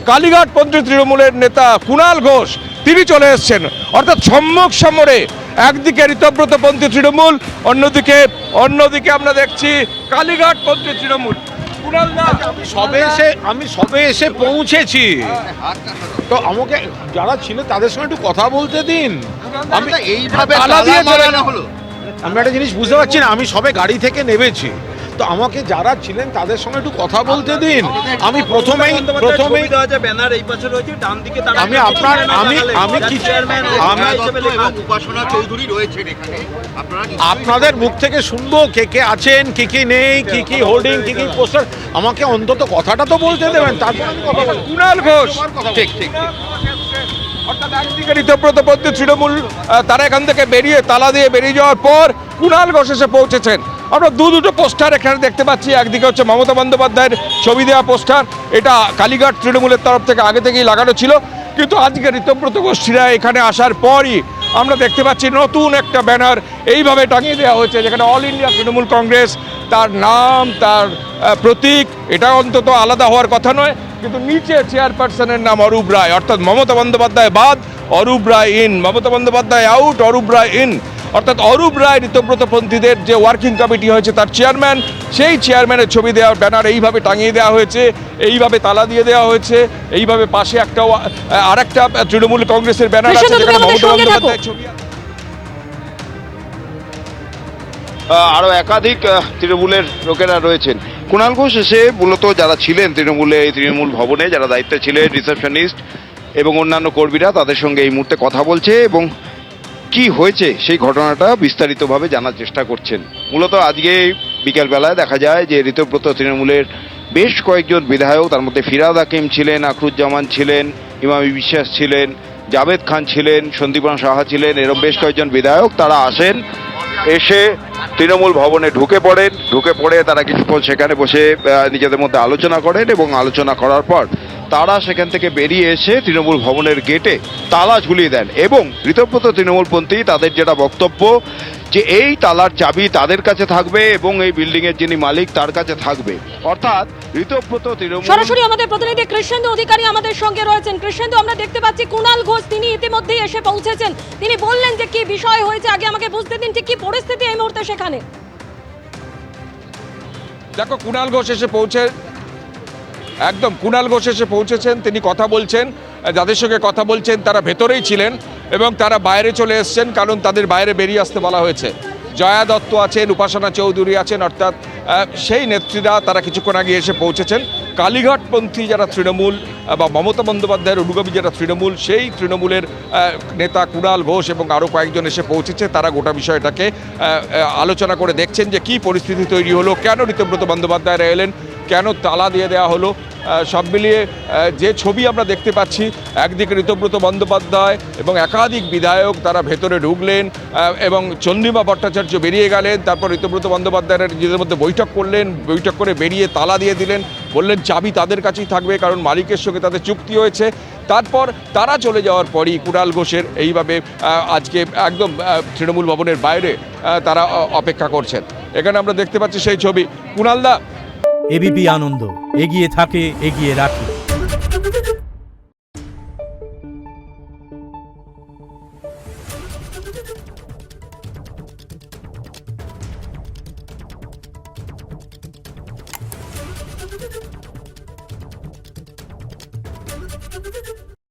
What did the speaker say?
কালীঘাটপন্থী তৃণমূলের নেতা কুণাল ঘোষ তিনি চলে এসছেন, অর্থাৎ সম্মুখ সমরে একদিকে ঋতব্রতপন্থী তৃণমূল, অন্যদিকে আমরা দেখছি কালীঘাটপন্থী তৃণমূল। আমি সবে এসে পৌঁছেছি, তো আমাকে যারা ছিল তাদের সঙ্গে একটু কথা বলতে দিন। আমি এইভাবে তালা দিয়ে চলে মারানো হলো। আমি একটা জিনিস বুঝতে পারছি না, আমি সবে গাড়ি থেকে নেমেছি, তো আমাকে যারা ছিলেন তাদের সঙ্গে একটু কথা বলতে দিন। আমি প্রথমেই ব্যানার এই পাশে রয়েছে, ডান দিকে আমি আপনার আমি কি উপাসনা চৌধুরী রয়েছেন এখানে, আপনাদের মুখ থেকে শুনবো কে কে আছেন, কি কি নেই, কি কি হোর্ডিং, কি কি পোস্টার, আমাকে অন্তত কথাটা তো বলতে দেবেন, তারপর আমি কথা বলবো। কুণাল ঘোষ ঠিক ঠিক অর্থাৎ একদিকে ঋতব্রতপন্থী তৃণমূল তারা এখান থেকে বেরিয়ে তালা দিয়ে বেরিয়ে যাওয়ার পর কুণাল ঘোষ এসে পৌঁছেছেন। আমরা দুটো পোস্টার এখানে দেখতে পাচ্ছি, একদিকে হচ্ছে মমতা বন্দ্যোপাধ্যায়ের ছবি দেওয়া পোস্টার, এটা কালীঘাট তৃণমূলের তরফ থেকে আগে থেকেই লাগানো ছিল, কিন্তু আজকে ঋতব্রত গোষ্ঠীরা এখানে আসার পরই আমরা দেখতে পাচ্ছি নতুন একটা ব্যানার এইভাবে টাঙিয়ে দেওয়া হয়েছে, যেখানে অল ইন্ডিয়া তৃণমূল কংগ্রেস, তার নাম, তার প্রতীক, এটা অন্তত আলাদা হওয়ার কথা নয়, কিন্তু নিচে চেয়ারপারসনের নাম অরূপ রায়, অর্থাৎ মমতা বন্দ্যোপাধ্যায় বাদ, Arup Roy in, Mamata Bandyopadhyay out, Arup Roy in, অর্থাৎ অরূপ রায় ঋতব্রতপন্থীদের যে ওয়ার্কিং কমিটি হয়েছে তার চেয়ারম্যান, সেই চেয়ারম্যানের ছবি দেওয়া ব্যানার এইভাবে টাঙিয়ে দেওয়া হয়েছে, এইভাবে তালা দিয়ে দেওয়া হয়েছে, এইভাবে পাশে একটা আরেকটা তৃণমূল কংগ্রেসের ব্যানার আছে যেখানে মমতা বন্দ্যোপাধ্যায়ের ছবি আছে। আরও একাধিক তৃণমূলের লোকেরা রয়েছেন। কুণাল ঘোষ এসে মূলত যারা ছিলেন তৃণমূল ভবনে, যারা দায়িত্বে ছিলেন, রিসেপশনিস্ট এবং অন্যান্য কর্মীরা, তাদের সঙ্গে এই মুহূর্তে কথা বলছে এবং কি হয়েছে সেই ঘটনাটা বিস্তারিতভাবে জানার চেষ্টা করছেন। মূলত আজকে বিকেলবেলায় দেখা যায় যে ঋতব্রত তৃণমূলের বেশ কয়েকজন বিধায়ক, তার মধ্যে ফিরাদ হাকিম ছিলেন, আখরুজ্জামান ছিলেন, ইমামি বিশ্বাস ছিলেন, জাভেদ খান ছিলেন, সন্দীপন সাহা ছিলেন, এরকম বেশ কয়েকজন বিধায়ক তারা আসেন, এসে তৃণমূল ভবনে ঢুকে পড়ে তারা কিছুক্ষণ সেখানে বসে নিজেদের মধ্যে আলোচনা করেন এবং আলোচনা করার পর তারা সেখান থেকে বেরিয়ে এসে তৃণমূল ভবনের গেটে তালা ঝুলিয়ে দেন এবং ঋতব্রত তৃণমূলপন্থী তাদের যেটা বক্তব্য যে এই তালার চাবি তাদের কাছে থাকবে এবং এই বিল্ডিং এর যিনি মালিক তার কাছে থাকবে, অর্থাৎ ঋতব্রত তৃণমূল। সরাসরি আমাদের প্রতিনিধি কৃষ্ণেন্দু অধিকারী আমাদের সঙ্গে রয়েছেন। কৃষ্ণেন্দু, আমরা দেখতে পাচ্ছি কুণাল ঘোষ তিনি ইতিমধ্যেই এসে পৌঁছেছেন, তিনি বললেন যে কি বিষয় হয়েছে, আগে আমাকে বুঝতে দিন ঠিক কি পরিস্থিতি এই মুহূর্তে সেখানে। দেখো, কুণাল ঘোষ এসে পৌঁছেছেন, তিনি কথা বলছেন, যাদের সঙ্গে কথা বলছেন তারা ভেতরেই ছিলেন এবং তারা বাইরে চলে এসছেন, কারণ তাদের বাইরে বেরিয়ে আসতে বলা হয়েছে। জয়া দত্ত আছেন, উপাসনা চৌধুরী আছেন, অর্থাৎ সেই নেত্রীরা তারা কিছুক্ষণ আগে এসে পৌঁছেছেন। কালীঘাটপন্থী যারা তৃণমূল বা মমতা বন্দ্যোপাধ্যায়ের অনুগামী যারা তৃণমূল, সেই তৃণমূলের নেতা কুণাল ঘোষ এবং আরও কয়েকজন এসে পৌঁছেছে। তারা গোটা বিষয়টাকে আলোচনা করে দেখছেন যে কী পরিস্থিতি তৈরি হলো, কেন ঋতব্রত বন্দ্যোপাধ্যায়রা এলেন, কেন তালা দিয়ে দেওয়া হলো। সব মিলিয়ে যে ছবি আমরা দেখতে পাচ্ছি, একদিকে ঋতব্রত বন্দ্যোপাধ্যায় এবং একাধিক বিধায়ক তারা ভেতরে ঢুকলেন এবং চন্দ্রিমা ভট্টাচার্য বেরিয়ে গেলেন, তারপর ঋতব্রত বন্দ্যোপাধ্যায়ের নিজেদের মধ্যে বৈঠক করে বেরিয়ে তালা দিয়ে দিলেন, বললেন চাবি তাদের কাছেই থাকবে কারণ মালিকের সঙ্গে তাদের চুক্তি হয়েছে। তারপর তারা চলে যাওয়ার পরই কুণাল ঘোষের এইভাবে আজকে একদম তৃণমূল ভবনের বাইরে তারা অপেক্ষা করছেন। এখানে আমরা দেখতে পাচ্ছি সেই ছবি। কুণালদা, এবিপি আনন্দ এগিয়ে থাকে, এগিয়ে রাখে।